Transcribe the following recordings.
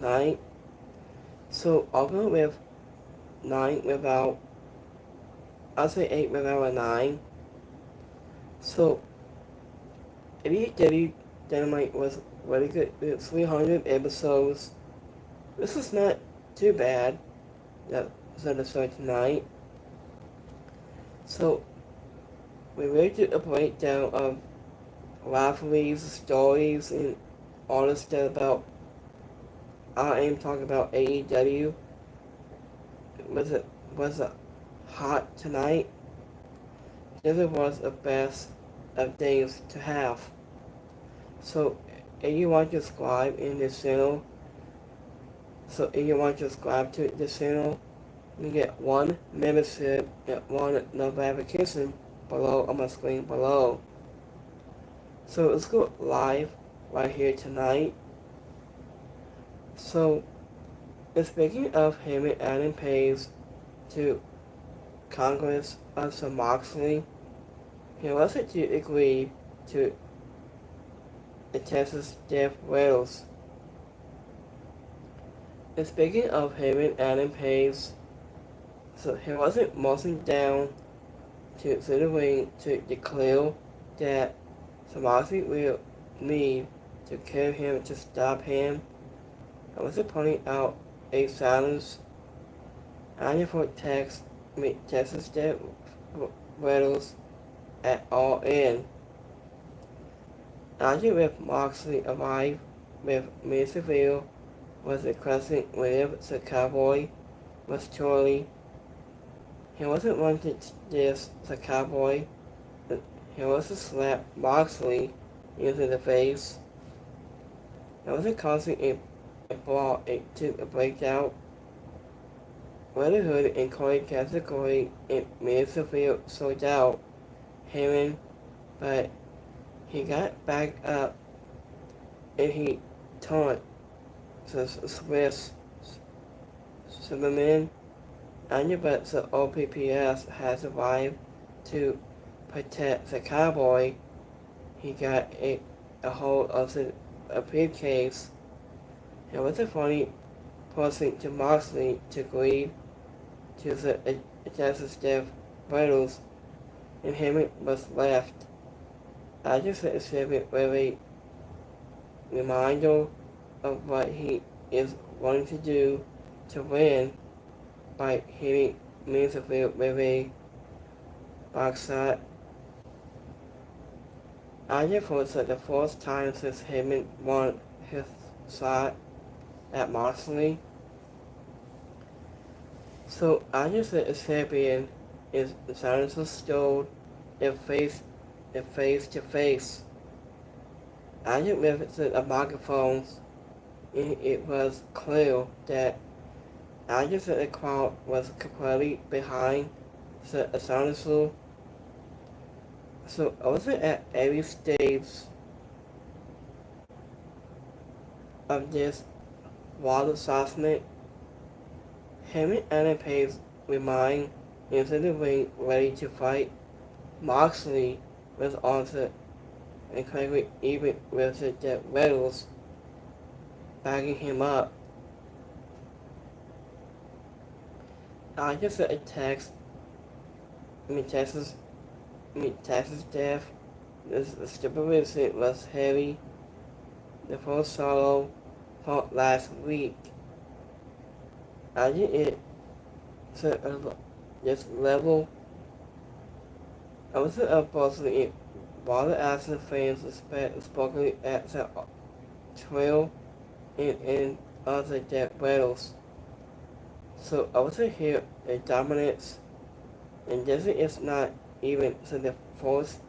9. So I'll go with 9 without, I'll say 8 without a 9. So AEW Dynamite was really good. With 300 episodes. This is not too bad. That was on the show tonight. So we really did a breakdown of rivalries, stories, and all this stuff about. I am talking about AEW. Was it hot tonight? This was the best of days to have. So if you want to subscribe in this channel, to this channel, you get one membership and one notification below on my screen below. So let's go live right here tonight. So, speaking of him and Adam Page to Congress of Sir Moxley, he wasn't to agree to the Texas death rails. And speaking of him and Adam Page, so he wasn't marching down to the ring to declare that Sir Moxley will need to kill him to stop him. I was pointing out a silence and for Texas death rattles at all in. After with Moxley arrived with Masterville was requesting whenever the cowboy was Charlie. He wasn't wanting to diss the cowboy, but he was to slap Moxley into the face. It wasn't causing a brawl to break out. Red Hood and Corey category and Masterville sold out Hammond, but he got back up and he taunt the Swiss Superman. And but the OPPS has arrived to protect the cowboy. He got a hold of a briefcase. It was a funny forcing to Moxley to agree to the Justice Death battles, and Hammond was left. I just let the very reminder of what he is wanting to do to win by hitting Mansfield with a box shot. I just thought that the first time since Hammond won his shot at Moxley. So I just said the champion is Silencer Stone if face to face. I just lifted the microphones and it was clear that I just said the crowd was completely behind the Silencer. So I was at every stage of this wild assessment. Hammond and Page remained into the ring ready to fight. Moxley was also incredibly even with the Death Rattles backing him up. I just got a text. Texas death. The stipulation was heavy. The first solo fought last week. I did it to this level. I was supposedly while the Aston fans spoken at the trail and other death battles. So I was here a dominance, and this is not even the first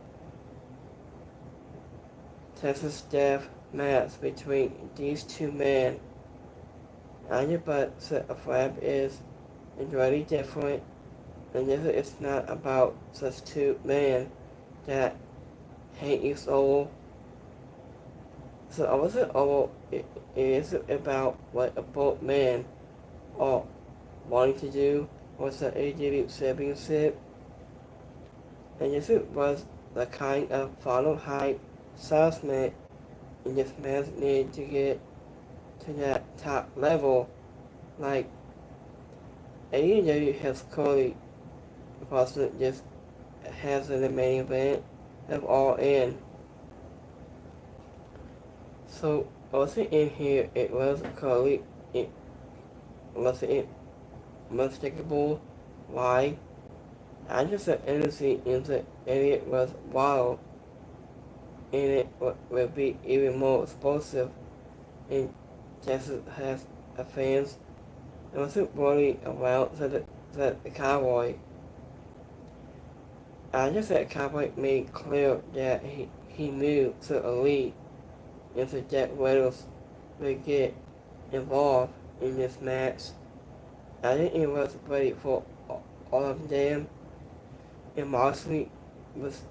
Texas death match between these two men. But a flap is entirely different, and this is not about such two men that hate each other. So I wasn't all it is about what both men are wanting to do was the AEW Championship, and this was the kind of final hype salesman and this man needed to get to that top level like AEW has Cody Boston just has in the main event of All In. So also in here it was Cody. It was it unmistakable why I just said energy into Elliot was wild and it will be even more explosive and Texas has a fans. I wasn't worried about the Cowboy. I just said Cowboy made clear that he knew to elite and so Jack Reynolds would get involved in this match. I think it was ready for all of them and Moxley was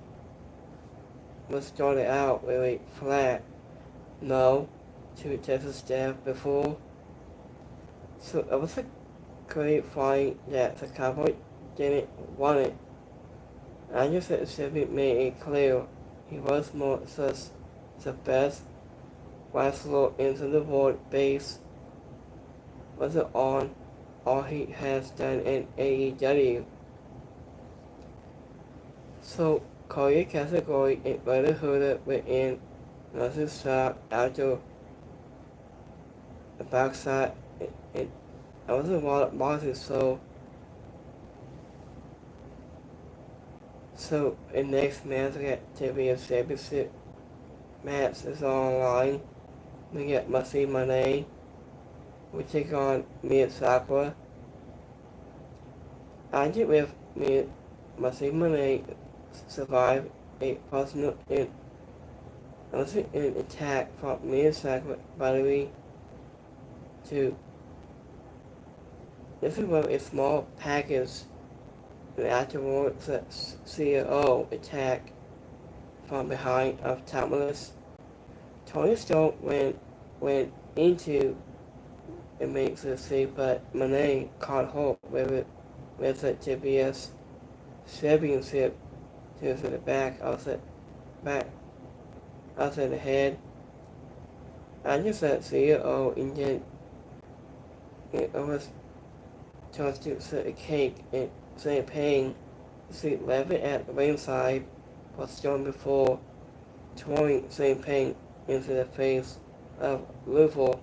started out really flat. No to Texas staff before. So it was a great fight that the Cowboy didn't want it. I just said Shelby made it clear he was more such the best wrestler into the world base wasn't on all he has done in AEW. So Corey category in Brotherhood within another shot after the backside and I was a lot of bosses so in next match we got to be a championship match is online. We get Masi Mane. We take on Mia Sakura. I did with Masi Mane survive a personal in an attack from Mia Sakura battery to this is a small package and afterwards a CEO attack from behind of Thomas. Tony Storm went into and makes a save, but Monet caught hold with a TBS championship to the back outside the head. I just said CEO and then it was tossed to set a cake and say paying see left it at the ringside for Storm before throwing St. Payne into the face of Louisville.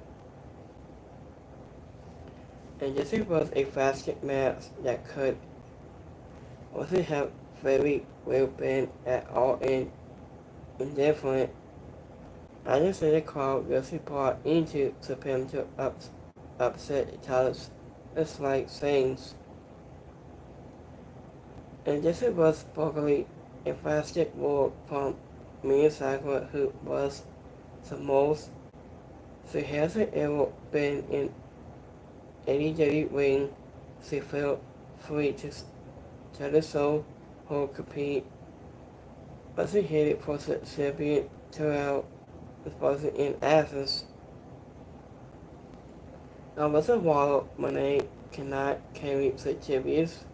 And this was a fashion match that could also have very well been at all indifferent. I just said the crowd really brought into Japan to upset Italians. It's like things. And this was probably a fashion war from Mia Sakura who was the most. She hasn't ever been in any dirty ring. She felt free to try to show her compete. But she headed for the champion throughout the person in Athens. Now was a while Monet cannot carry the championship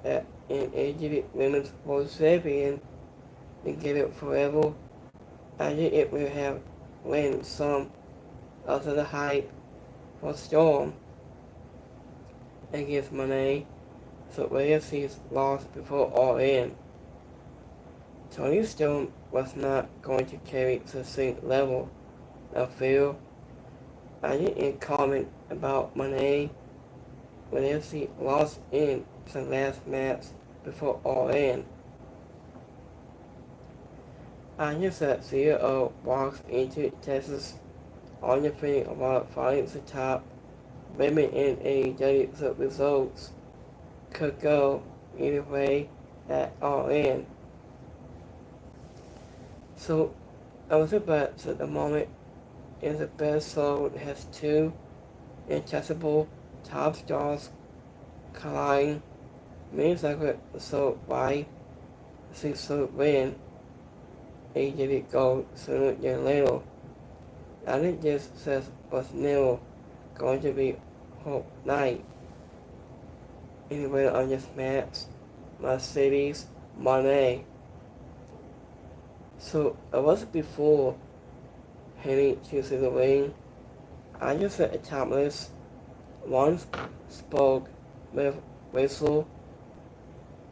at an AEW Women's World Champion and get it forever. I think it will have win some of the hype for Storm against Monet, so AFC's lost before All In. Tony Storm was not going to carry the same level of feel. I didn't comment about Monet when AFC lost in the last match before All In. I just said CEO walks into Texas on the feeling about finding the top women in AEW, so results could go either way at All In. So I was about at the moment is the best sold has two untouchable top stars colliding. Means like it so why she so win AEW go sooner than later. I think this says was never going to be whole night. Anyway on this match, Mercedes Monet. So it was before heading to the ring. I just said topless. One spoke with whistle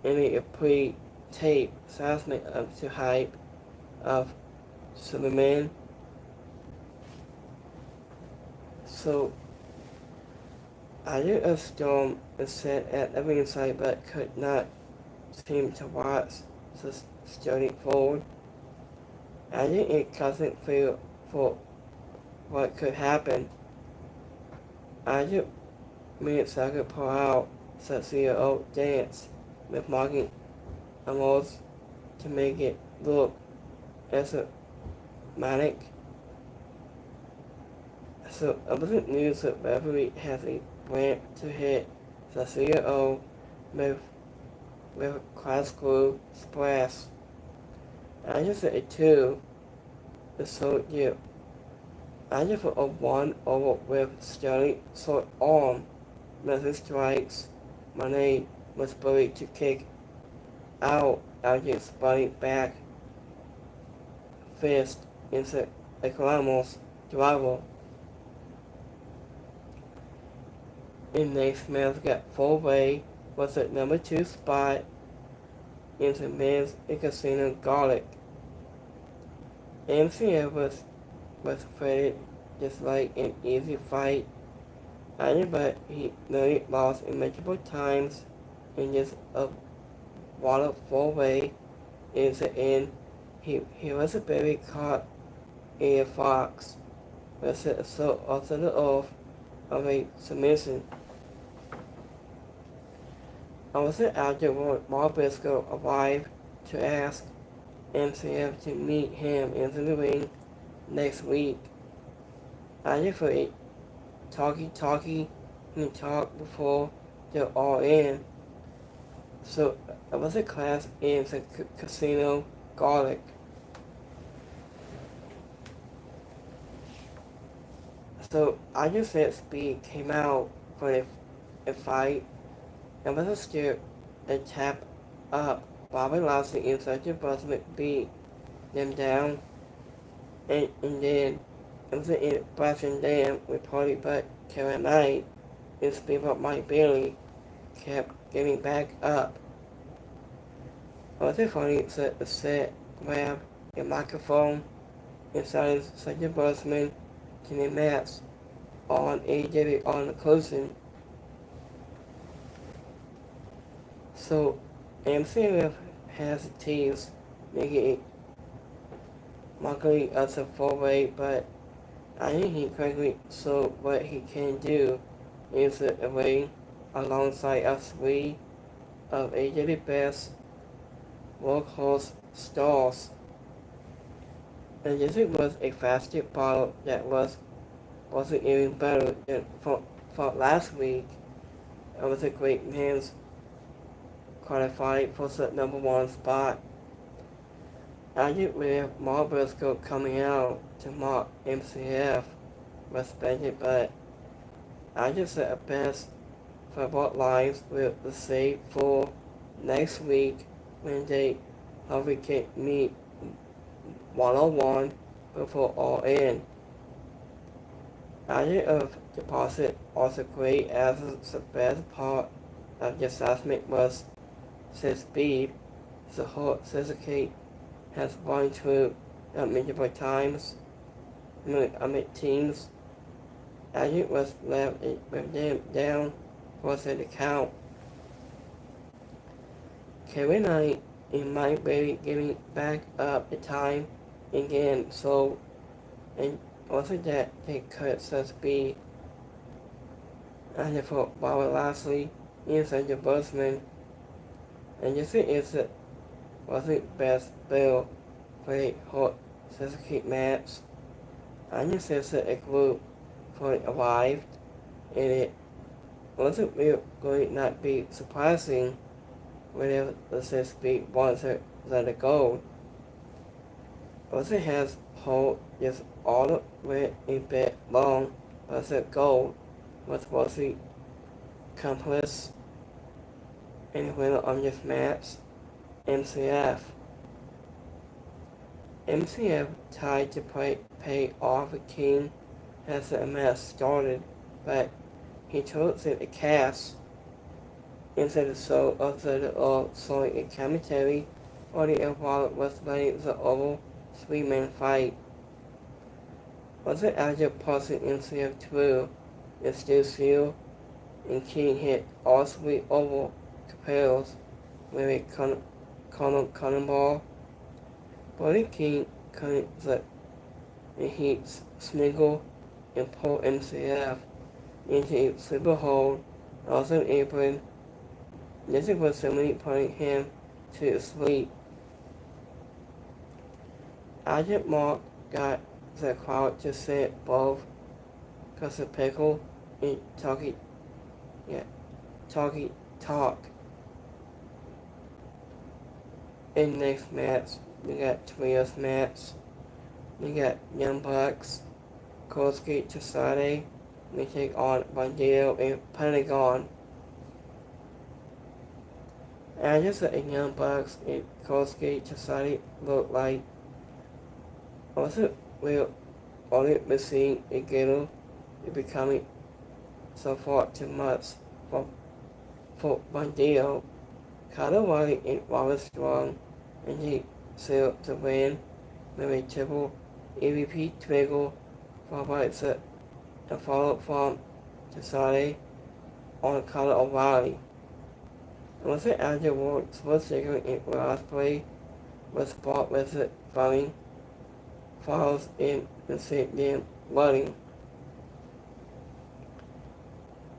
and a pre-tape assessment of the hype of Superman. So I did a storm and sat at the ringside but could not seem to watch the starting forward. I didn't couldn't feel for what could happen. I just minutes I could pull out such the old dance with marking almost to make it look as a manic. So I wasn't news that referee has a ramp to hit the CEO with a classical splash. I just said it too. So yeah, I just put a one over with Sterling short arm. Message strikes. My name was buried to kick out. I just spotting back fist into a Colombo's driver. And next man's got full way was at number 2 spot into men's casino garlic. MCF was afraid just like an easy fight. But he nearly lost multiple times in just a water full way in the end. He was a baby caught a fox was so also the oath of a submission. I was after Mark Briscoe arrived to ask MCF to meet him in the ring next week. I just for a talkie and talk before they're all in. So I was a class in the casino garlic. So I just said Speed came out for a fight. I was scared and tap up Bobby Lashley inside the Buzzman beat them down. And then it was in Boston Dam with Party but Karen Knight and Speed up Mike Bailey kept getting back up. I was funny set grabbed a microphone and started such a Buzzman to the match on AEW on the closing. So MCF has teased making it mockery of the four-way, but I think he correctly so what he can do is a way alongside us three of AEW best workhorse stars. And this was a faster battle that wasn't even better than for last week. It was a great man's qualified for the number 1 spot. I did with Mark Briscoe coming out to mock MCF was expected, but I just said a best for what lines will the save for next week when they hopefully can meet one-on-one before all in. I did of deposit also great as the best part of the assessment was since Speed, the whole syndicate has gone through multiple times. Teams. Agent was left with them down for the count. Kevin Knight and Mike Bailey giving back up the time again, so and also that they could such Speed. And for Bobby Lashley inside the Buzzman. And this is it wasn't best bill for a hot syndicate match. I just said a group for it arrived, and it wasn't really going to not be surprising whenever the Speed wants her let it go. Also has hold just all the way a bit long, but the goal was mostly complex and winner on this match, MCF. MCF tried to pay off King as the match started, but he chose the cast instead of showing a commentary or the involved was letting the over three-man fight. Was it after passing MCF through and still seal and King hit all three over capels with a cannonball? But King couldn't let and he sniggled and pulled MCF into a sleeper hold, also apron. This was suddenly putting him to sleep. Agent Mark got the crowd to say both because of pickle and talk. In next match, we got trios match. We got Young Bucks, Kosuke Tasade. We take on Bandito and Pentagon. After the Young Bucks and Kosuke Tasade look like also will only missing a Gato is becoming so far too much for Bandito. Kalawari and Wallace Strong and he sailed to win with a triple EVP twinkle followed by a follow from Tasade on the color of Riley. And was it afterward, Sports Singer and Osprey was bought with it following falls in the same damn wedding.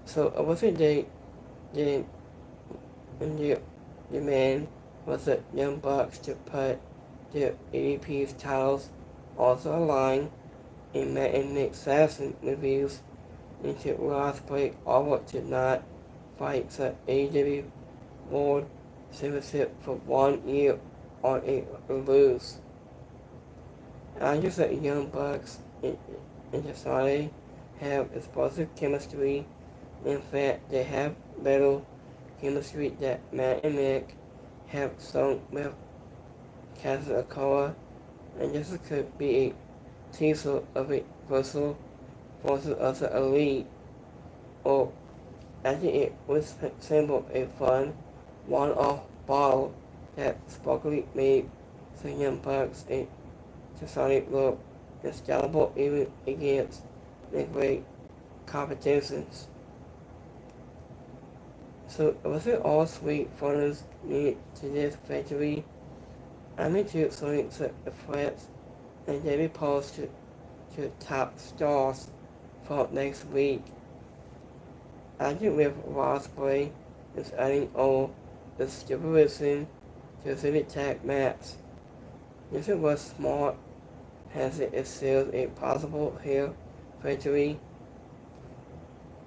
So was it the demand was the Young Bucks to put the ADP's titles also aligned in Matt and Nick Saxon reviews into Osprey over to not fight the AEW World Championship for 1 year on a lose. After the Young Bucks and Tasade have explosive chemistry. In fact, they have better chemistry that Matt and Nick have shown with Kazuchika, and this could be a teaser of a versatile forces of the elite, or actually it was simple a fun one-off bottle that sparkly made the Young Bucks a Tasade look unstoppable even against the great competitions. So was it all sweet funnels needed to this victory? I'm into showing the threats and daily post to top stars for next week. After with Osprey is adding all the stipulation to the tag match. This was smart as it seals a possible here victory.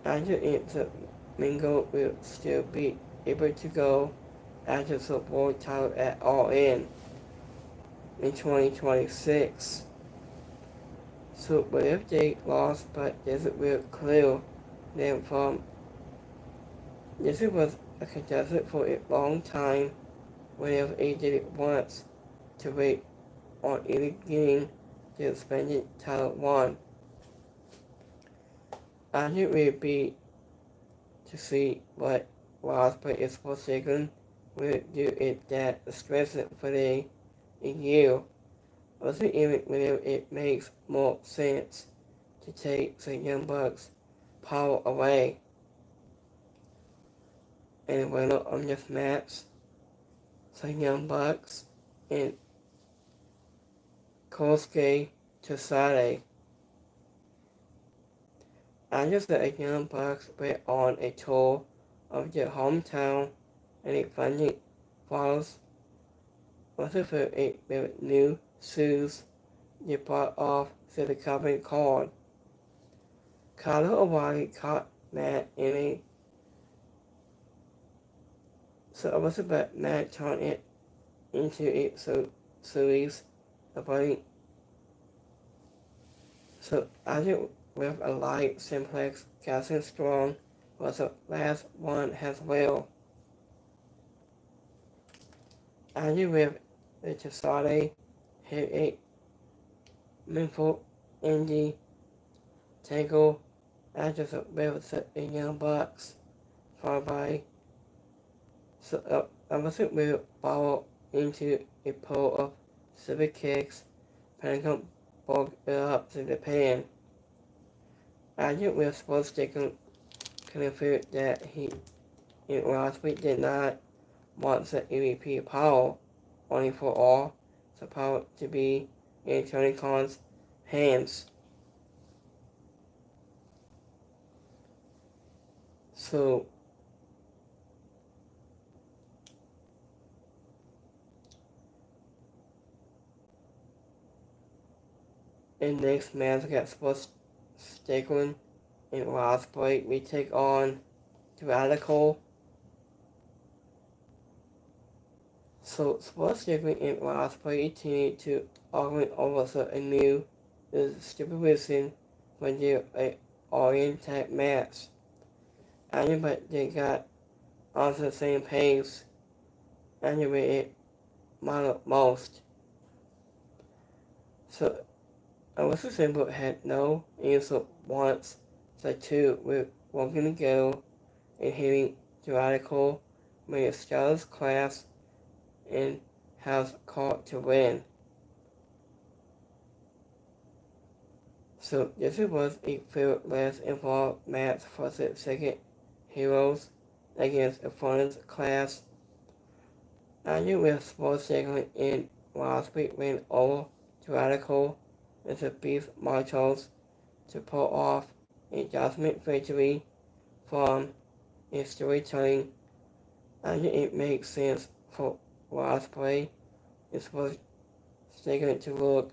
After it the Mingo will still be able to go after the world title at All In 2026. So but if they lost but this will clear them from this was a contestant for a long time whenever AJ wants to wait on either getting the expanded title won. I think it would be to see what Osprey is forsaken will do it that stressing for a year. Also even whenever it makes more sense to take the Young Bucks power away. And the winner of this match, the Young Bucks and Kosuke Tasade. After the Young Bucks went on a tour of their hometown and it finally follows also for it with new shoes they bought off to the company card. Kyle O'Reilly caught Matt in a so it was about Matt turned it into a series about so after with a light simplex, Cassie Strong was the last one as well. After with the Tasade hit a Minful, Indy, Tangle, after the River in Young Bucks, followed by opposite will follow into a pool of super kicks. Pentagon broke it up to Japan. Agent will supposed to confirm that he in last week did not want the EVP power only for all the power to be in Tony Khan's hands. So in next match got sports Stigman in last break we take on the Radical. So sports Stigman in last break continued to argument over a new stupid reason when they oriented match. But they got on the same page and it most. So Alyssa Simple had no answer once the two were walking together and hearing the radical made a Stars class and has caught to win. So this was a few less involved match for the second Heroes against opponent's class. Andrew with sports segment in last week went over to Radical with the Beef Marshals to pull off a judgment victory from a storytelling. And it makes sense for last play. It was segment to look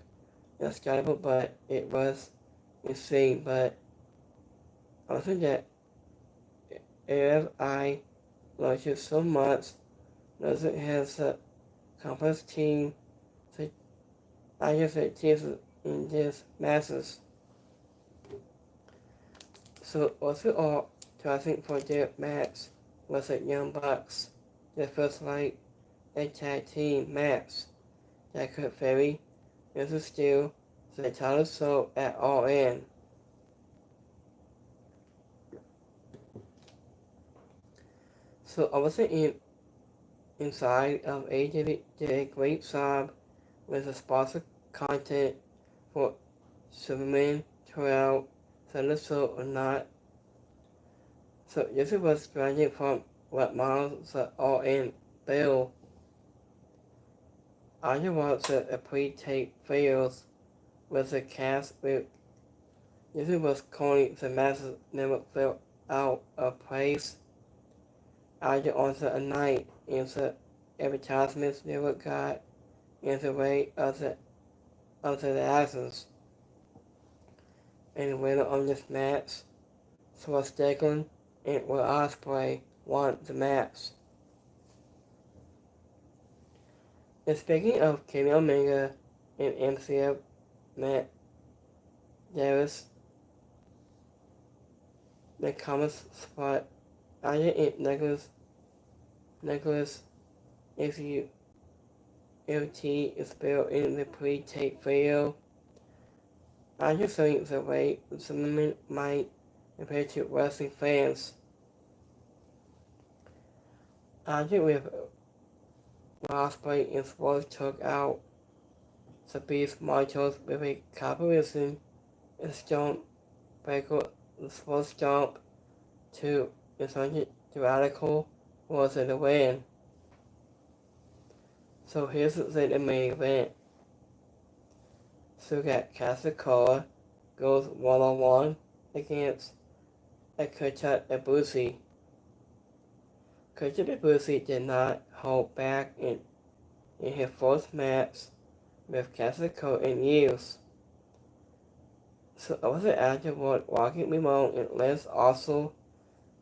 unstoppable, but it was insane. But also that if I like it so much, doesn't have a complex team, so I just like teams in this masses. So also all dressing for their match was the Young Bucks, the first like a tag team match that could vary Mrs. Steel the title sold at All In. So obviously inside of AEW did a great job with the sponsored content for Superman throughout the show or not. So this was ranging from what models the All In bill. I was a pre-tape fails with the cast with this was calling the masses never fell out of place. Either on the night and the advertisements never got in the way of the actions. And the winner of this match was Declan and Will Ospreay won the match. And speaking of Kenny Omega and MCF Matt Davis, the comments spot either in Nicholas SULT is spelled in the pre-tape video. I just think the way some might appear to wrestling fans. I think with Ospreay and Sports took out the Beast Marshals with a comparison and Stone Breaker the Sports jump to the Radical was the win. So here's the main event. So that Casacola goes one-on-one against Akota Ibushi. Akota Ibushi did not hold back in his first match with Casacola in years. So also afterward, Rocket Ramon and Les also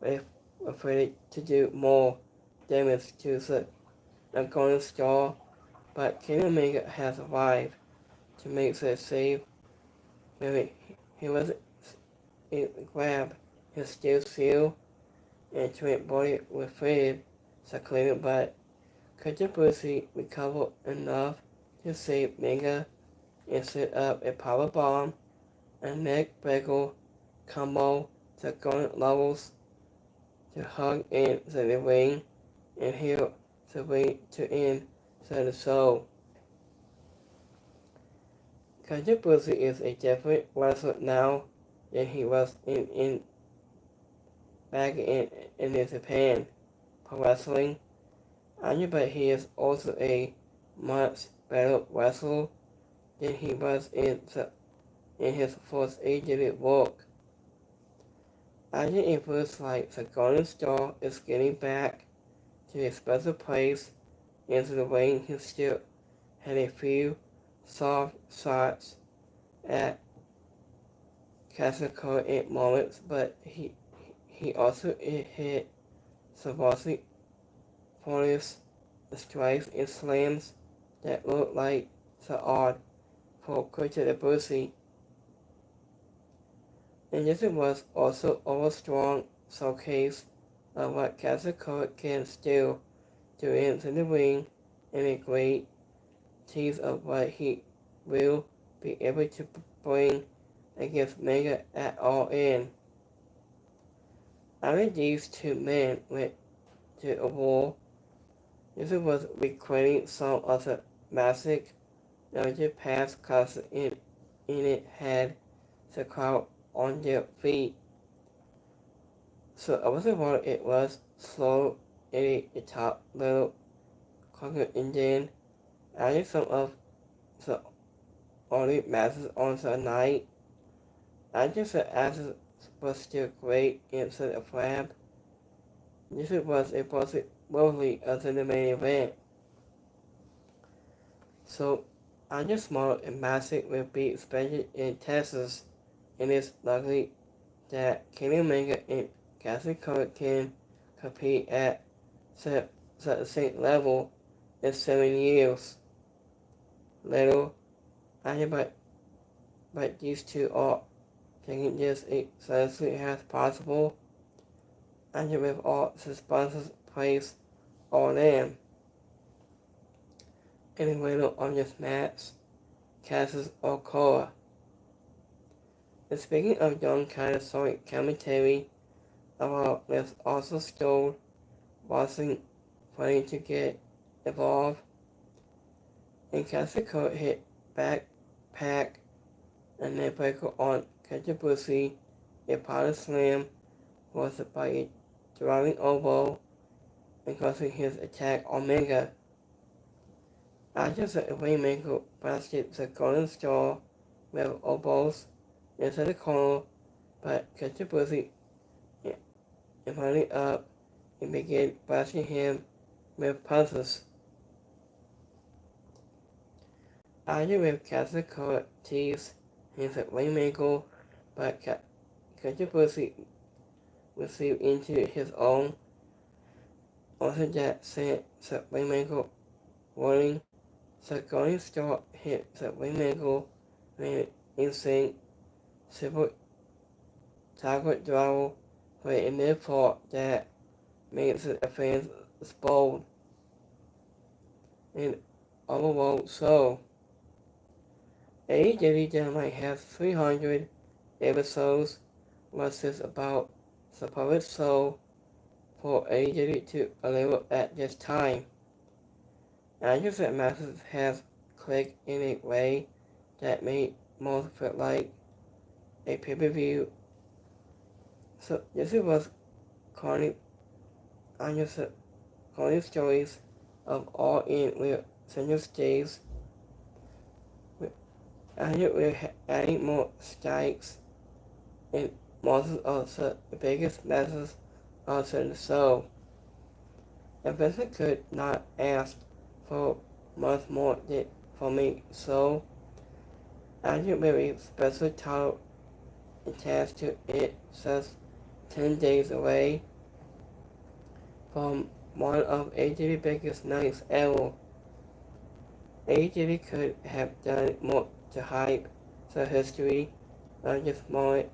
were afraid to do more damage to the Golden Star, but Kenny Omega has arrived to make the save. Maybe he was grab his steel seal and to body with Fred, circulated, but Kota Ibushi recovered enough to save Mega and set up a power bomb, a neck breaker combo to Gauntlet levels to hug into the ring and heal the ring to end the show. Kajibushi is a different wrestler now than he was back in Japan pro wrestling. But he is also a much better wrestler than he was in his first AEW work. It feels like the Golden Star is getting back to his special place into the ring. He still had a few soft shots at Kazuko at moments, but he also hit Savasi Fortis strikes and slams that looked like the odd for Kajibushi. And this was also a strong showcase of what Kazuko can still do in the ring and a great tease of what he will be able to bring against Mega at All In. After these two men went to a war, this was recording some of the massive larger past cause in it had the crowd on their feet. So I was aware it was slow at the top little closer, and then added some of the early matches on the night. I just the asses was still great inside the flab. This was a possibility of the main event. So I just modeled a massive will be expected in Texas, and it's likely that Kenny Omega and Kazuchika can compete at the same level in 7 years. Later, but these two are taking this as seriously as possible, and with all the sponsors placed on them. And the winner of this match, Cassius Okora. And speaking of young Kaiser commentary, was also stole watching wanting to get involved, and Kazuko hit backpack and then breaker on Kajibushi. A power slam was by a driving elbow and causing his attack on Mega. After the Rainmaker blasted the Golden Star with elbows into the corner, but Kajibushi running up and began blasting him with punches. After with Kazuko teased his Rainmaker, but Kajibushi received into his own. Also that sent the Rainmaker rolling. The Golden Star hit the Rainmaker with insane super target draw for a midpart that made the fans bold and overall so. AEW Dynamite has 300 episodes, which is about the perfect show for AEW to deliver at this time. I guess that Masters has clicked in a way that made most feel like a pay-per-view. So this was calling stories of All In with single stays. And we're adding more strikes and most of the biggest matches of the show. Eventually could not ask for much more from me, so I did a special title attached to it says 10 days away from one of AEW biggest nights ever. AEW could have done more to hype the history of this moment.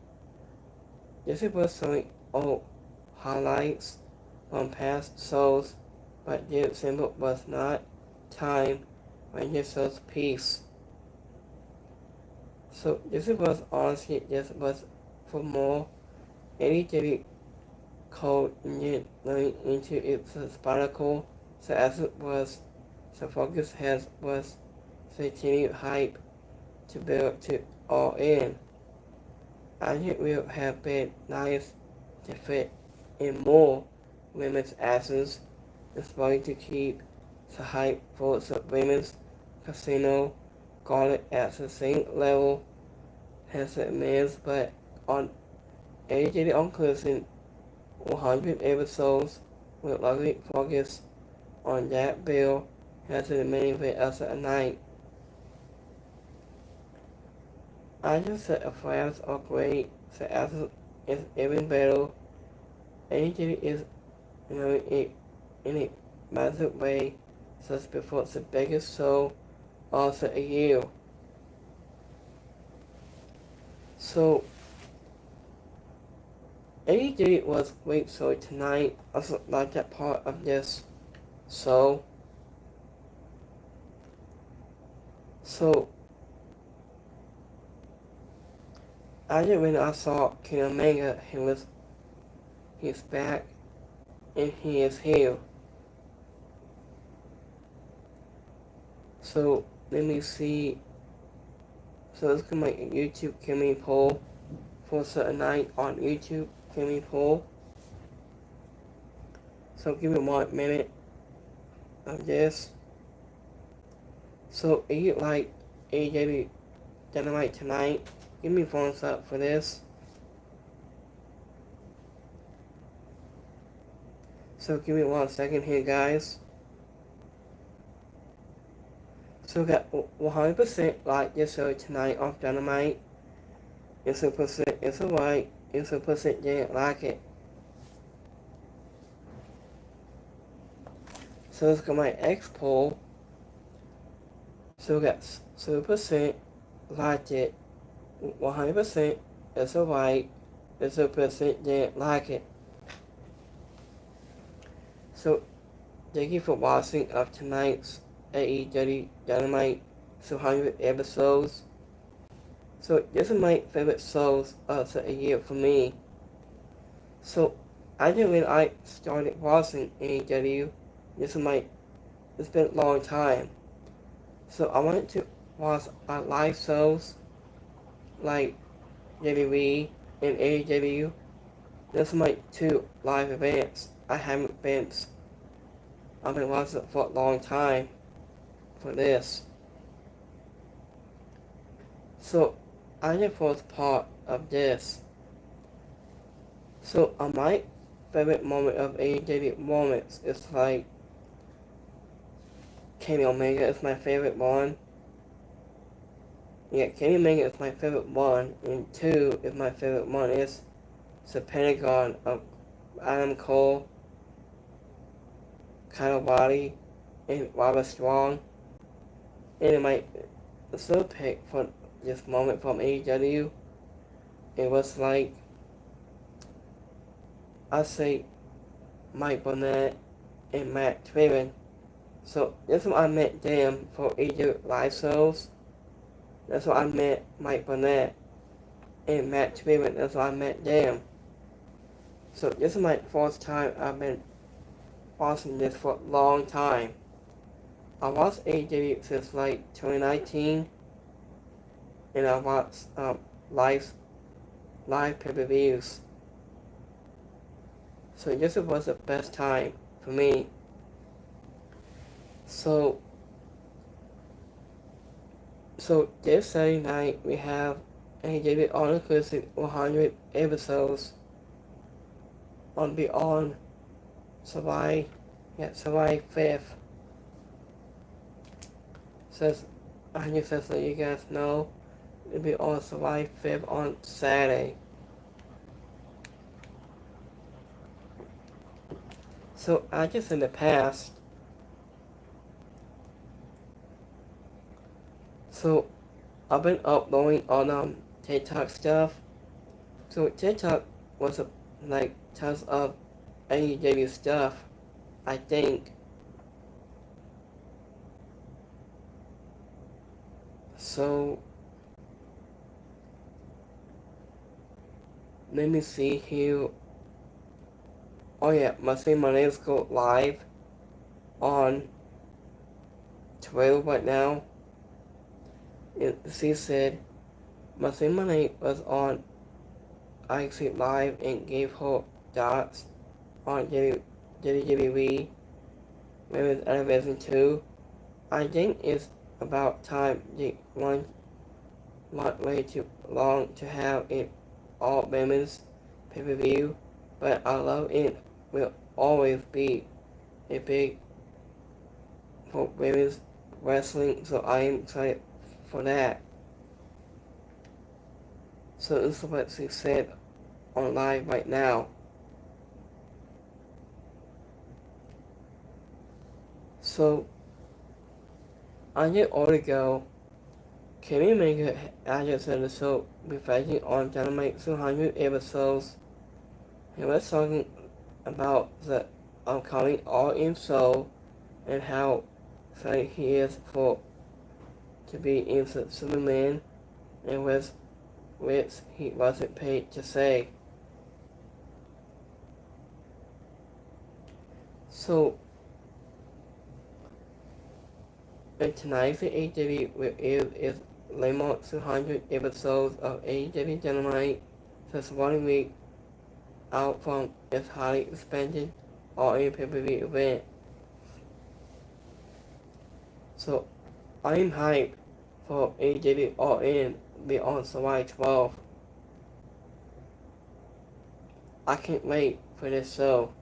This was showing old highlights from past shows, but this symbol was not time when this show's piece. So this was honestly this was for more AEW code engine running into its spectacle. So as it was, the focus has was continued hype to build to all in. I think it would have been nice to fit in more women's asses, despite to keep the hype for the women's casino guarded at the same level as the men's, but on AJ Conclusion 100 episodes will likely focus on that bill as the main event of the night. I just said a flash of great, the essence is even better. AJ is it in a massive way since before the biggest show of the year. So AEW was great show tonight. Also like that part of this show. So I just when I saw Kenny Omega, he's back and he is here. So let me see. So let's go make a YouTube Kimmy poll for certain night on YouTube Kimmy poll. So give me 1 minute of this. So if you like AEW Dynamite tonight, give me a thumbs up for this. So give me 1 second here, guys. So we got 100% like this show tonight on Dynamite. It's a percent, it's alright. It's a percent didn't like it. So let's go my X poll. So we got 0% liked it. 100% it's alright. It's a percent didn't like it. So thank you for watching of tonight's AEW Dynamite 200 episodes. So this is my favorite shows of the year for me. So I didn't when I started watching AEW. It's been a long time. So I wanted to watch live shows like WWE and AEW. This is my 2 live events. I've been watching it for a long time for this. So I did first part of this. So my favorite moment of AEW moments is like Kenny Omega is my favorite one. Yeah, Kenny Omega is my favorite one, and 2 is my favorite one is the Pentagon of Adam Cole, Kyle Body, and Robert Strong. And my third pick for this moment from AEW, it was like, I'd say Mike Burnett and Matt Taven. So this is what I met them for AEW live shows. That's what I met Mike Burnett and Matt Taven. That's what I met them. So this is my first time I've been watching this for a long time. I watched AEW since like 2019, and I watched live pay-per-views. So this was the best time for me. So this Saturday night we have AEW all-inclusive 100 episodes on Beyond July 5th. Says I just says let you guys know it'll be on July 5th on Saturday. So I just in the past. So I've been uploading on TikTok stuff. So TikTok was like tons of AEW stuff, I think. So let me see here. Oh yeah, Monday Mondays go live on Twitter right now. She said Monday Monday was on IC Live and gave her dots on WWE Women's Elevation 2. I think it's about time they want way too long to have it all women's pay-per-view, but I love it will always be a big for women's wrestling, so I am excited for that. So this is what she said on live right now. So I get all to go. Kenny Omega just said the show be fighting on Dynamite 200 episodes. He was talking about the upcoming All-In show and how excited he is to be in Superman, and which he wasn't paid to say. So, and tonight's AEW is Lamont 200 episodes of AEW Dynamite, just 1 week out from its highly expanded All-In pay-per-view event. So, I'm hyped for AEW All-In be on July 12th. I can't wait for this show.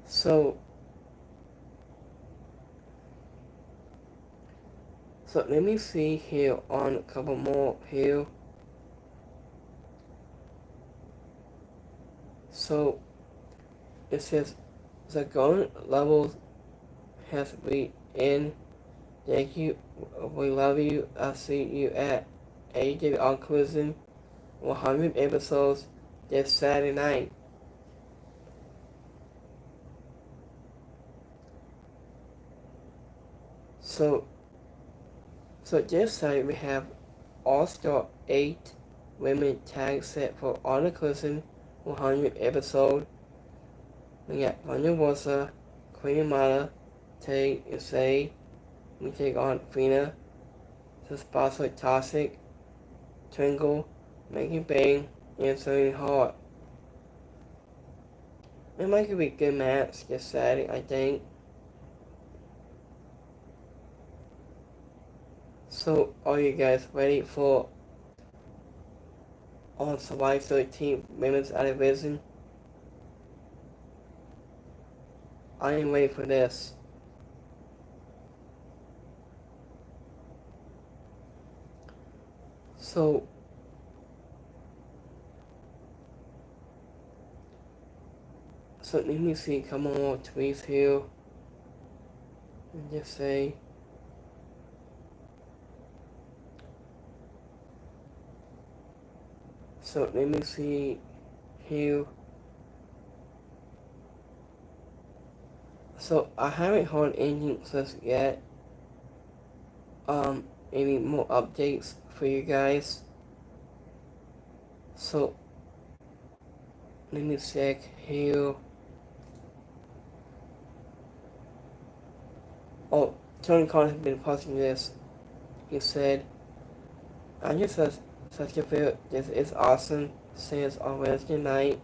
So let me see here on a couple more here. So it says the golden levels has been in. Thank you. We love you. I'll see you at AEW on Cruising 100 episodes this Saturday night. So this Saturday we have All-Star 8 women tag set for Honor Cruising 100 episode. We got Thunder Rosa, Queen Mata, Tay and Say. We take on Fina, Sponsor Toxic, Twinkle, Maggie Bang, and Serena Hart. It might be a good match this Saturday, I think. So, are you guys ready for on July 13th Women's Elevation? I am ready for this. So let me see, come on, tweets here. And just say, so let me see here. So I haven't heard anything just yet. Any more updates for you guys? So let me check here. Oh, Tony Khan has been posting this. He said, I just such a feel this is awesome since on Wednesday night.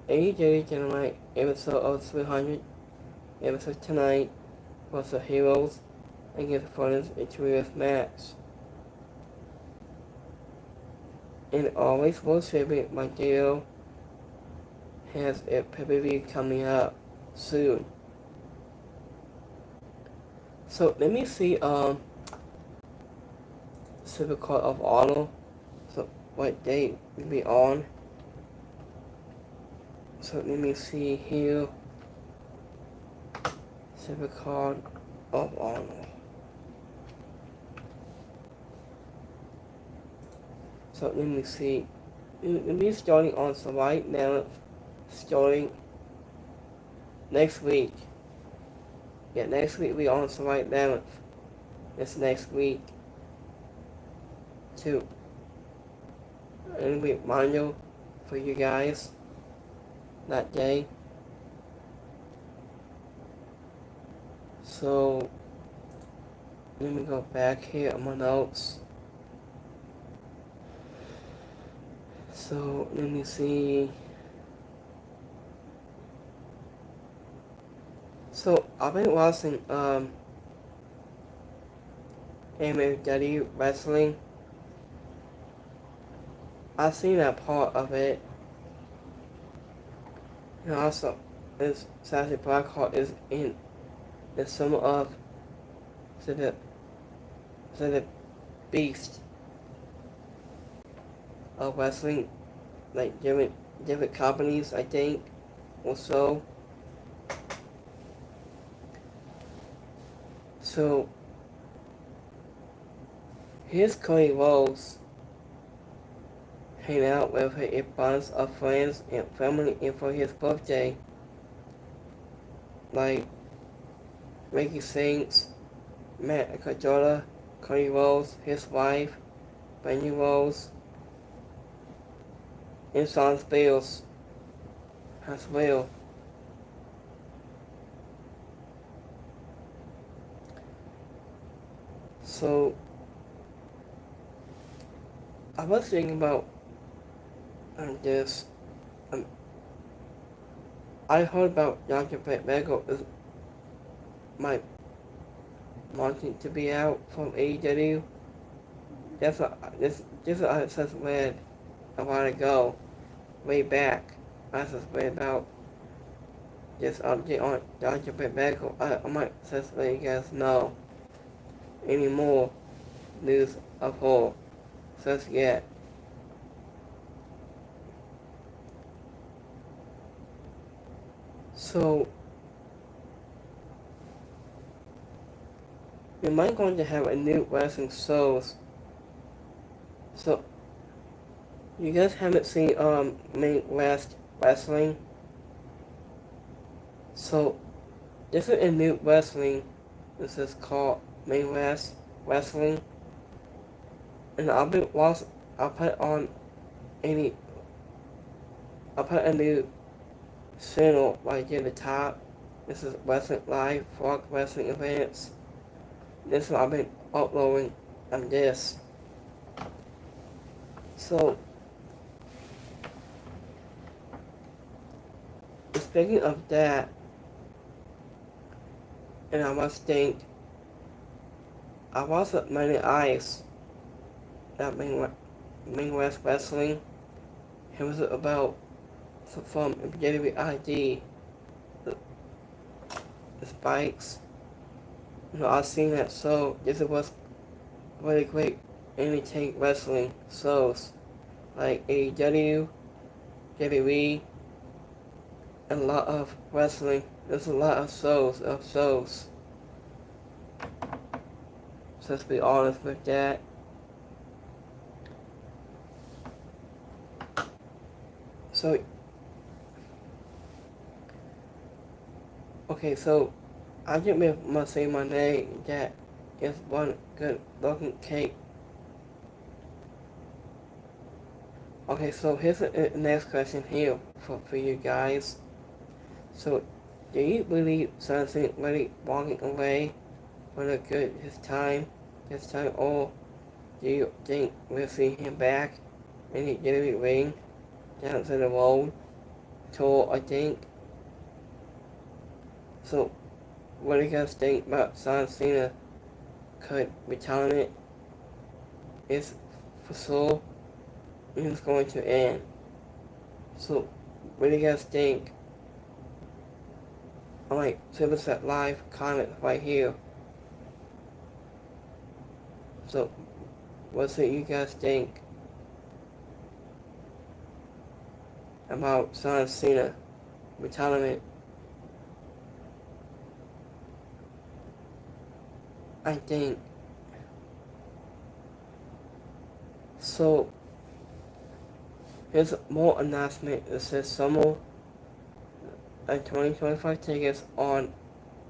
AEW Dynamite episode of 300 episode tonight was the Heroes against opponents a terrific match. And always worshiping my deal has a pay-per-view coming up soon. So let me see Supercard of Honor. So what date will be on? So let me see here. Supercard of Honor. So let me see. It'll be starting on July 9th, starting next week. Yeah, next week we on July 11th. this next week to remind you for you guys that day. So let me go back here on my notes. So let me see. So I've been watching AEW wrestling. I've seen that part of it. And also, this Sassy Blackheart is in some of the beast of wrestling, like different companies, I think, or so. So here's Cody Rhodes hanging out with a bunch of friends and family and for his birthday. Like Ricky Saints, Matt Cardona, Cody Rhodes, his wife, Brandy Rhodes, and Shawn Spears as well. So I was thinking about this. I heard about Dr. Brett Bagel is might wanting to be out from AEW. That's what this what I just read a while ago, way back. I just read about this update on Dr. Brett Bagel. I might just let you guys know any more news of her just yet. So we might going to have a new wrestling shows. So you guys haven't seen Main West Wrestling. So this is a new wrestling. This is called Main West Wrestling. And I'll put on I'll put a new channel right here at the top. This is Wrestling Live, Frog Wrestling Events. This is what I've been uploading on this. So, speaking of that, and I must think, I was at Money Ice at Main West Wrestling. It was about from WID, the spikes. I've seen that show. This was really great anything wrestling shows like AEW, WWE, and a lot of wrestling. There's a lot of shows. So let's be honest with that. So okay, so I just must say my name. That is one good looking cake. Okay, so here's the next question here for you guys. So, do you believe something really walking away for the good this time, or do you think we'll see him back in the WWE ring down to the road tour, I think? So, what do you guys think about John Cena? Could retirement is for sure it's going to end. So, what do you guys think? Alright, send us that live comment right here. So, what do you guys think about John Cena retirement? I think so. Here's more announcement. It says summer and 2025 tickets on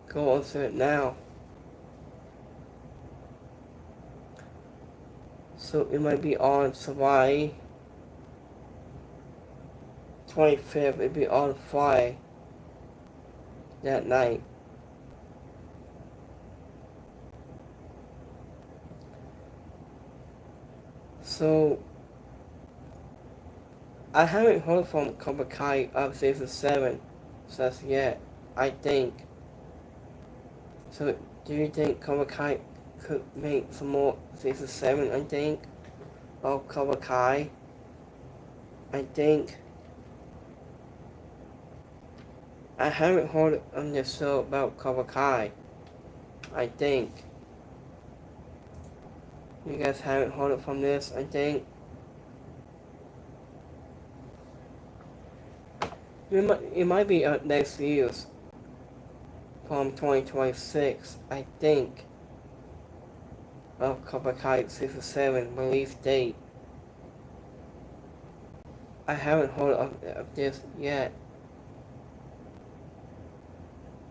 go on sale now. So it might be on July 25th. It'd be on Friday that night. So I haven't heard from Cobra Kai of season 7 just yet, I think. So do you think Cobra Kai could make some more season 7, I think, of Cobra Kai? I think. I haven't heard on the show about Cobra Kai, I think. You guys haven't heard it from this, I think. It might be next year's from 2026, I think, of Cobra Kai season 7 release date. I haven't heard of this yet.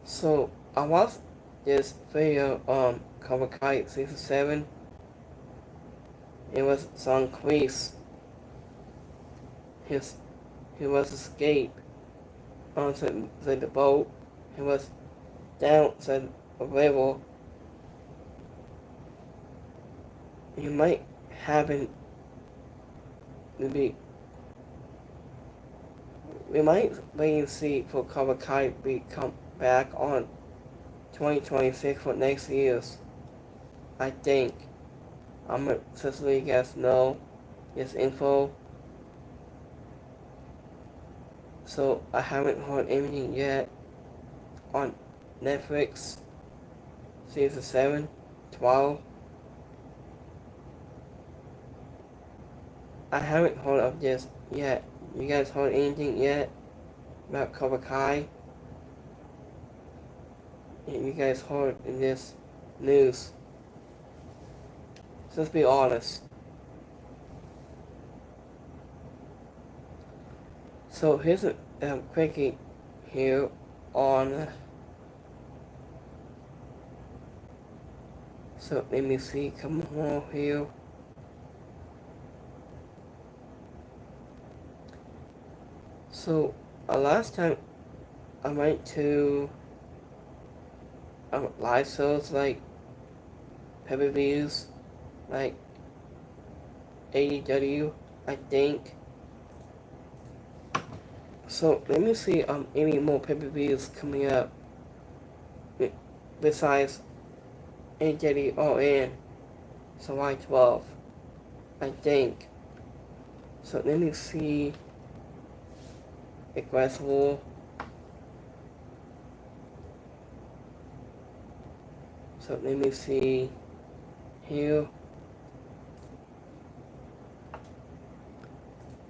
So I watched this video on Cobra Kai season 7. It was Son Kreese. He was escaped onto the boat. He was down to a river. He might happen to be. We might wait and see for Cobra Kai to come back on 2026 for next year's. I think. I'm gonna just let you guys know this info. So I haven't heard anything yet on Netflix season 7, 12. I haven't heard of this yet. You guys heard anything yet about Cobra Kai? You guys heard in this news? Let's be honest. So here's a quickie here on. So let me see. Come on here. So last time I went to live shows like pay-per-views, like AEW, I think. So let me see any more pay-per-views coming up besides AEW All In July 12th, I think. So let me see. Aggressive. So let me see here.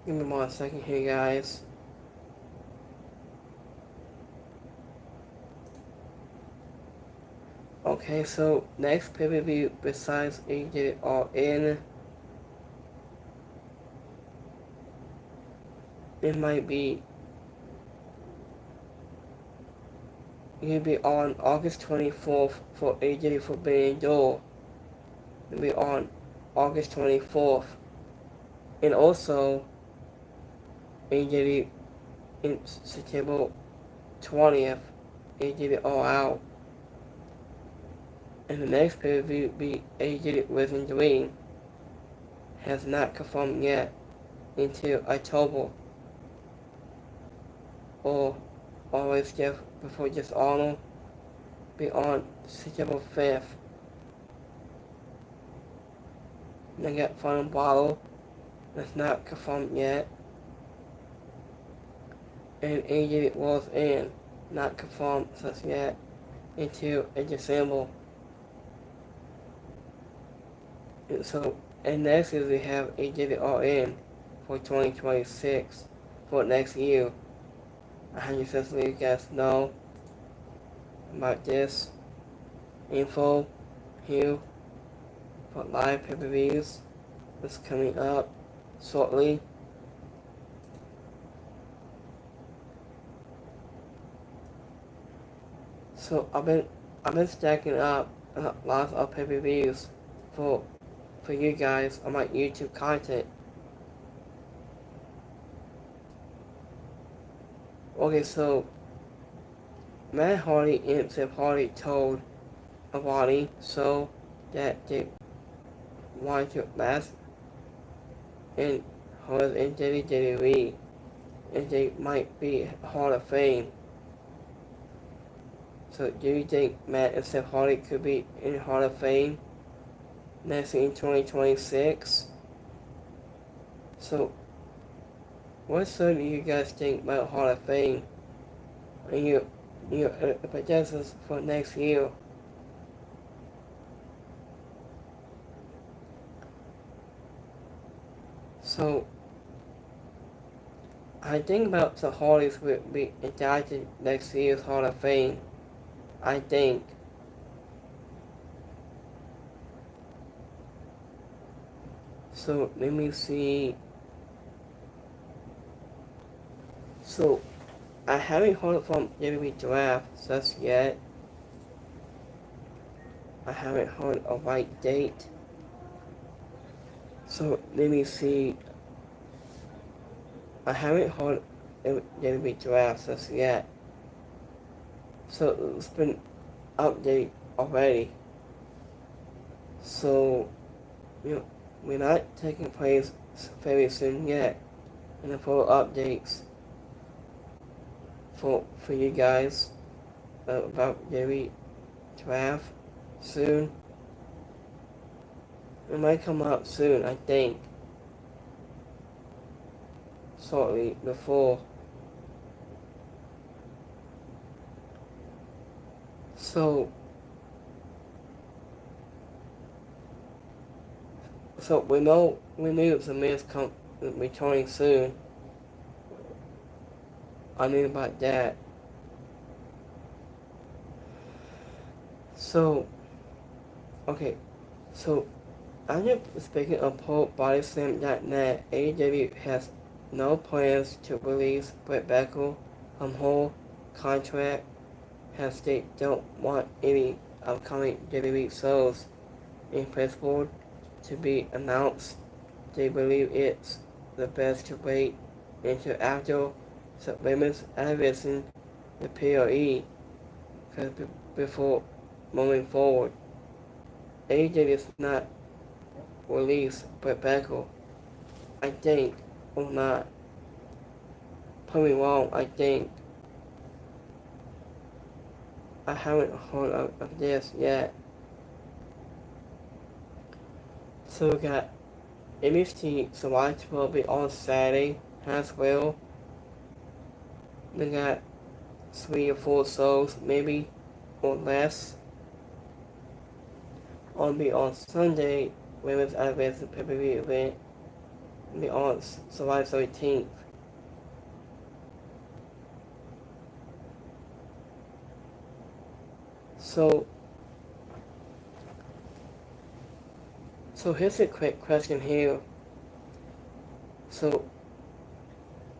Give me 1 second here, guys. Okay, so next pay-per-view besides AJ All In, it might be. It'll be on August 24th for AJ Forbidden Door. It'll be on August 24th. And also, AJ in September 20th, AJ All Out. And the next pay-per-view will be AJ Within the Ring. Has not confirmed yet until October. Or always just before just Arnold be on September 5th. And I got Final Battle. That's not confirmed yet. And AJ was in. Not confirmed just yet until December. And so, and next year we have AJ All In for 2026 for next year. I just let you guys know about this info here for live pay-per-views that's coming up shortly. So I've been stacking up lots of pay-per-views for for you guys on my YouTube content. Okay, so Matt Hardy and Seth Hardy told Avani so that they wanted to last in hold in WWE and they might be Hall of Fame. So do you think Matt and Seth Hardy could be in Hall of Fame next in 2026? So what do you guys think about Hall of Fame and your projections for next year? So I think about the Hardys will be inducted next year's Hall of Fame. I think. So let me see. So I haven't heard from WWE Draft just yet. I haven't heard a right date. So let me see. I haven't heard WWE Draft just yet. So it's been updated already. So we're not taking place very soon yet. And the full updates for you guys about WWE Draft soon. It might come out soon, I think. Shortly before. So we knew the Miz returning soon. I knew about that. So okay, so I'm just speaking of ProBodySlam.net. AEW has no plans to release Britt Baker from whole contract, as they don't want any upcoming WWE shows in principle to be announced. They believe it's the best to wait until after the women's anniversary, the PLE, before moving forward. AEW is not release Britt Baker, I think, or not. Put me wrong, I think. I haven't heard of this yet. So we got NXT Survivor will be on Saturday as well. We got 3 or 4 shows, maybe, or less. On be on Sunday, women's anniversary pay-per-view event. Be on July 13th. So here's a quick question here. So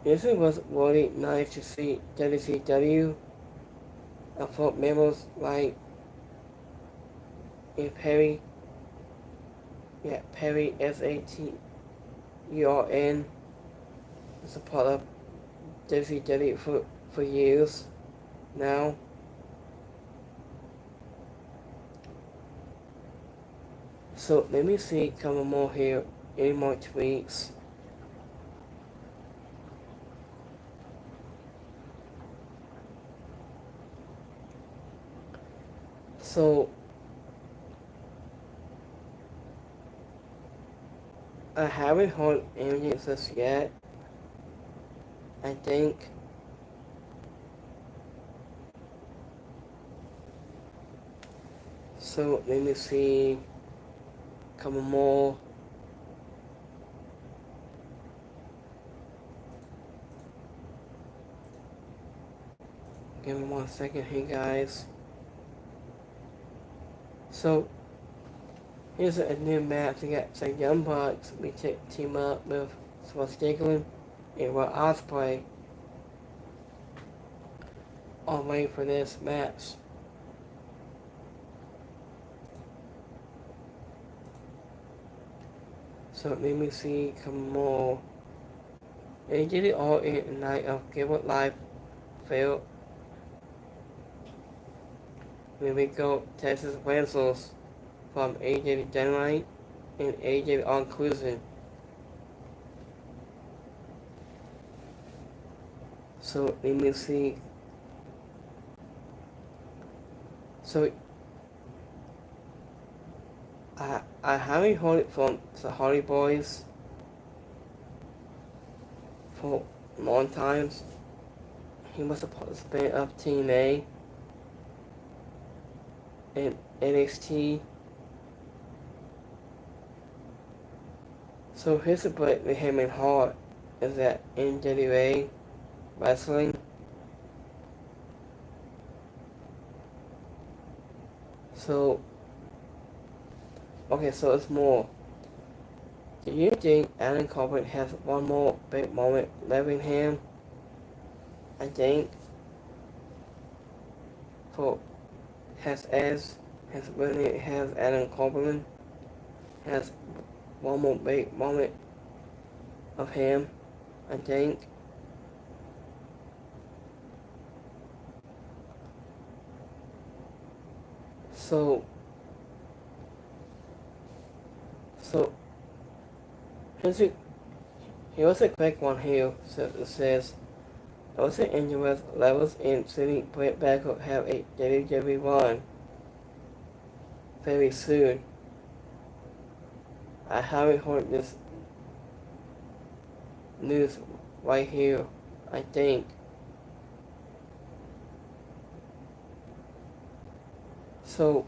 it was really nice to see WCW. I thought members like Perry SATURN is a part of WCW for years now. So let me see a couple more here, any more tweets. So I haven't heard anything just yet, I think. So let me see a couple more. Give me 1 second here, guys. So here's a new match. We got some Young Bucks. We team up with Stigler and Will Ospreay. All waiting for this match. So let me see some more. AEW All In Night of Cable Live failed. Here we go. Texas Rentals from AEW Dynamite and AEW All Inclusion. So let me see. So I haven't heard it from the Hardy Boys for long times. He was supposed to spin up TNA and NXT. So here's the break with him and Hart is that NWA Wrestling. So okay, so it's more. Do you think Adam Corbin has one more big moment left in him? I think for has Adam Corbin has one more big moment of him, I think. So here's a quick one here. So it says, also interest levels in seeing Britt Baker have a WWE run very soon. I haven't heard this news right here, I think. So,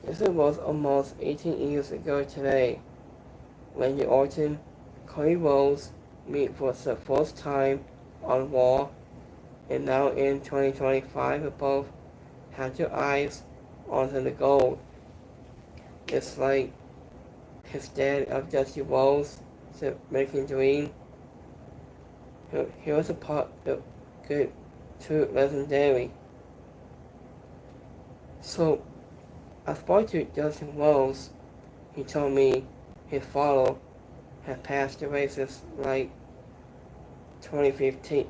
this was almost 18 years ago today. Randy Orton, Cody Rhodes meet for the first time on Raw, and now in 2025 we both have your eyes onto the gold. It's like his dad of Dusty Rhodes, the American Dream. He was a part of good to legendary. So I spoke to Justin Rhodes. He told me his father had passed away since like 2015.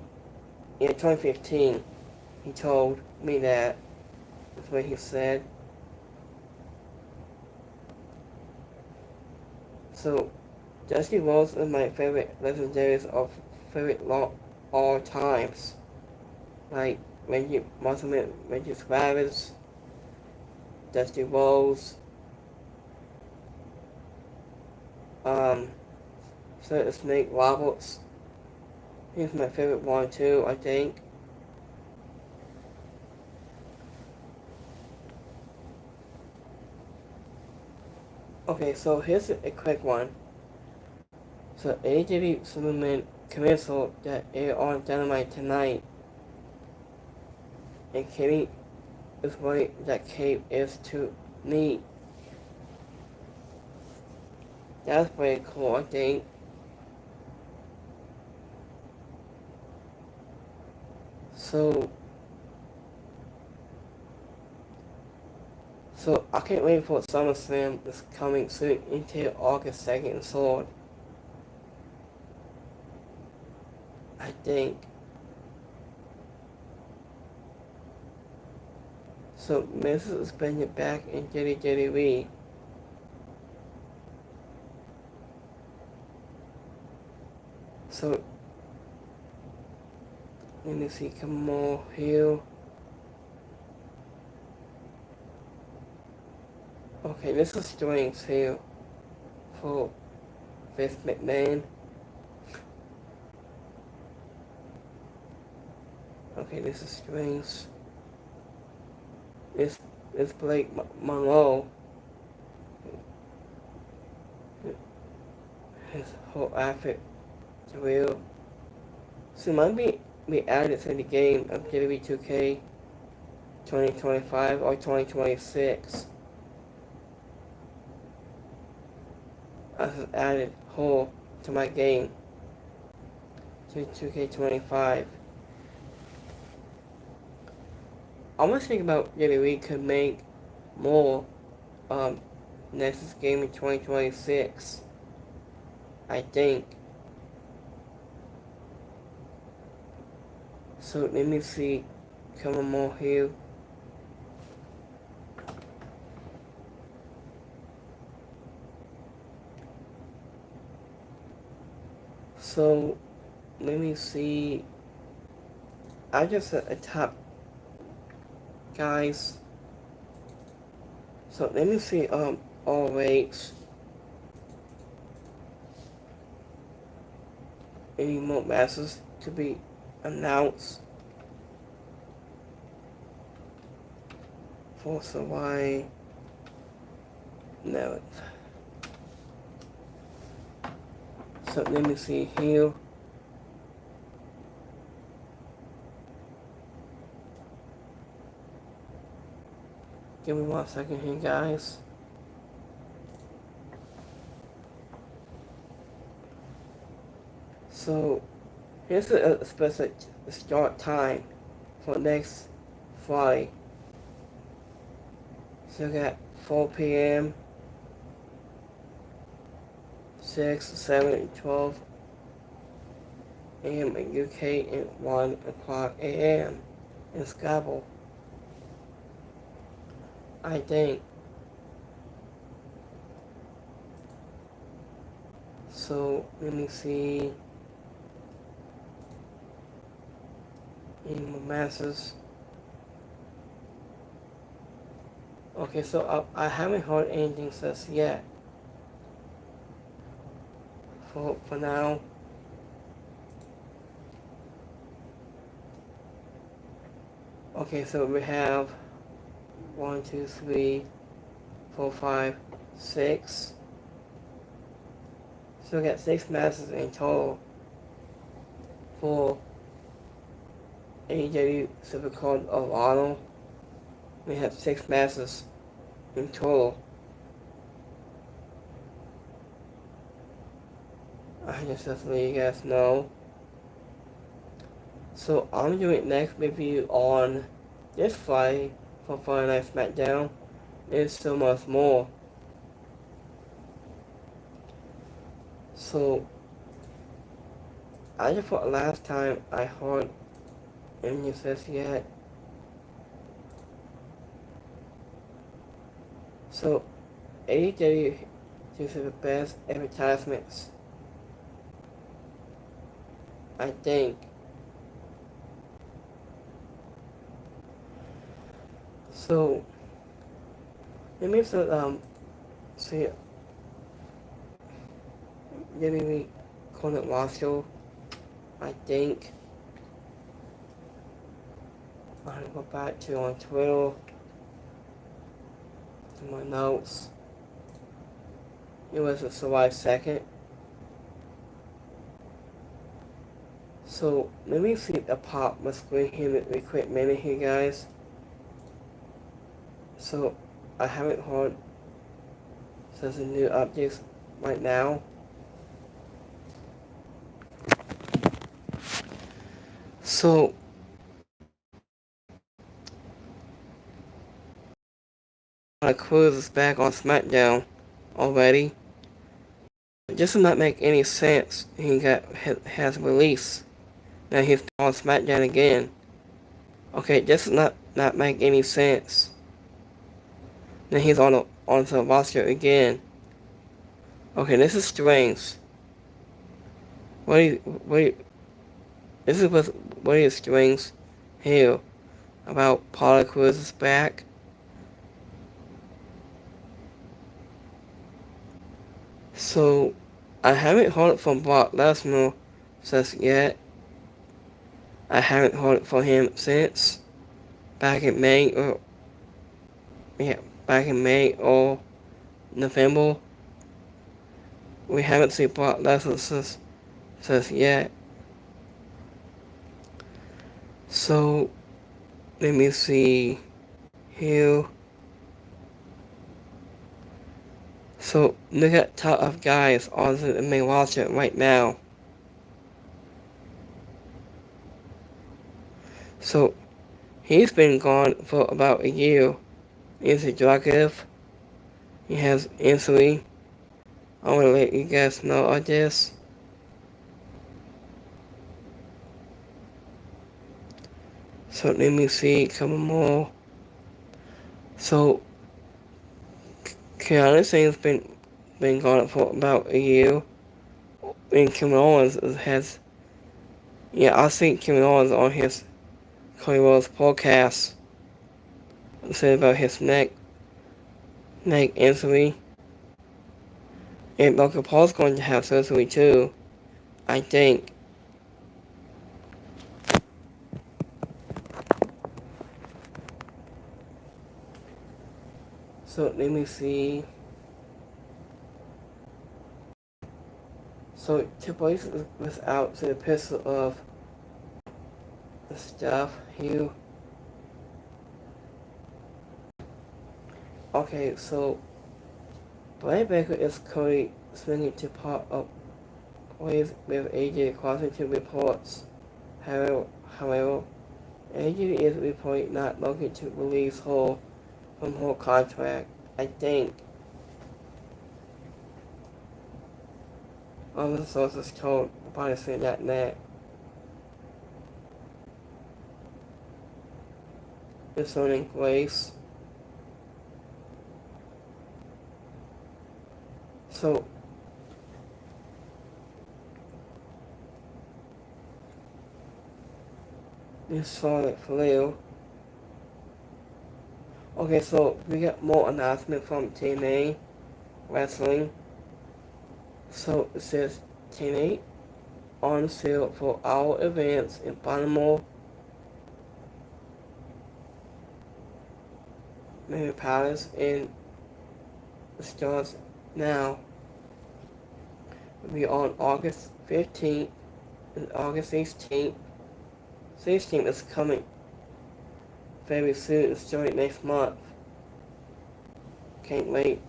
In 2015, he told me that. That's what he said. So, Dusty Rhodes is my favorite legendaries of favorite all times. Like Randy Savage, Dusty Rhodes, so Snake Roberts. He's my favorite one too, I think. Okay, so here's a quick one. So AEW Superman commercial that aired on Dynamite tonight. And Katie is worried that Kate is too neat. That's pretty cool, I think. So I can't wait for SummerSlam that's coming soon until August 2nd and 3rd. I think. So Mrs. is bringing back in WWE. So let me see, come more here. Okay, this is strings here for Vince McMahon. Okay, this is strings. This Blake Monroe. His whole outfit is real. So it might be added to the game of WWE 2K 2025 or 2026. I have added whole to my game to 2K25. I almost think about WWE could make more next game in 2026. I think. So let me see. Come on more here. So let me see. I just set a top guys. So let me see all rates. Any more matches to be announced for July 9th. So let me see here. Give me 1 second here, guys. So here's a specific start time for next Friday. So you got 4 p.m., 6, 7, and 12 a.m. in UK and 1 o'clock a.m. in Scrabble. I think. So let me see. Any more masses? Okay, so I haven't heard anything since yet. For now. Okay, so we have 1, 2, 3, 4, 5, 6. So we got 6 masses in total for AEW Supercard of Honor. We have 6 masses in total. I just have to let you guys know. So I'm doing next review on this Friday for Friday Night SmackDown. There's so much more. So I just thought last time I heard any of this yet. So AEW gives the best advertisements, I think. So let me see Jimmy Cornet Marshall, I think. I'm gonna go back to on Twitter to my notes. It was July 2nd. So let me see the pop my screen here a quick minute here, guys. So I haven't heard since the new updates right now. So Cruz is back on SmackDown already. It just does not make any sense. He has released. Now he's on SmackDown again. Okay, this does not make any sense. Then he's on the roster again. Okay, this is strange. This is what is strange here about Paula Cruz is back. So I haven't heard from Brock Lesnar since yet. I haven't heard from him since back in May or November. We haven't seen Brock Lesnar since yet. So let me see here. So look at top of guys on the main roster right now. So he's been gone for about a year. He's a Dragiv. He has injury I want to let you guys know of this. So let me see a couple more. So Keanu Singh's been gone for about a year, and Kevin Owens has. Yeah, I see Kevin Owens on his Cody Rhodes podcast. Said about his neck injury, and Logan Paul's going to have surgery too, I think. So let me see. So Triple H was out to the pistol of the stuff here. Okay, so Brian Baker is currently swinging to part of ways with AJ according to reports. However, AJ is reported not looking to release her from her contract. I think other sources told BioSphere.net. Concerning Grace. So this Charlotte Flair. Okay, so we got more announcement from TNA Wrestling. So it says TNA on sale for our events in Baltimore, Mary Palace, and starts now. Will be on August 15th and August 16th. 16th is coming very soon. It's starting next month. Can't wait.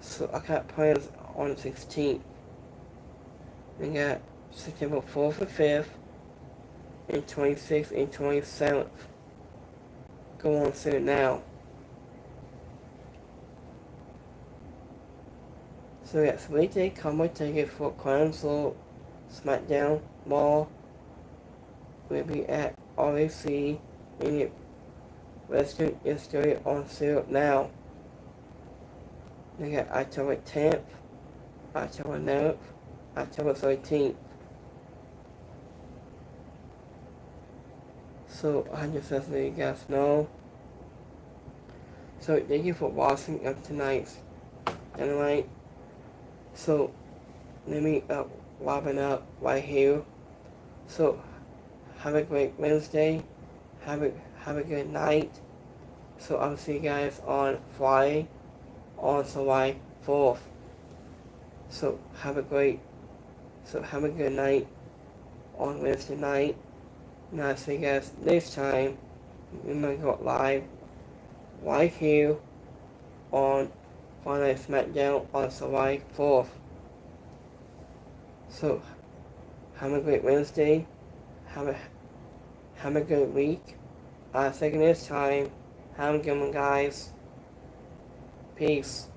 So I got plans on the 16th. We got September 4th and 5th, and 26th and 27th. Go on soon now. So we got 3-day combo ticket for Crown Jewel SmackDown Raw. Will be at RAC, and the restaurant is started on sale now. We got October 10th, October 9th, October 13th. So I just let you guys know. So thank you for watching tonight's Dynamite. So let me wrapping up right here. So have a great Wednesday. Have a good night. So I'll see you guys on Friday, on July 4th. So have a good night on Wednesday night. And I'll see you guys next time. We might go live right here on Friday SmackDown on July 4th. So have a great Wednesday. Have a good week. See you next time. Have a good one, guys. Peace.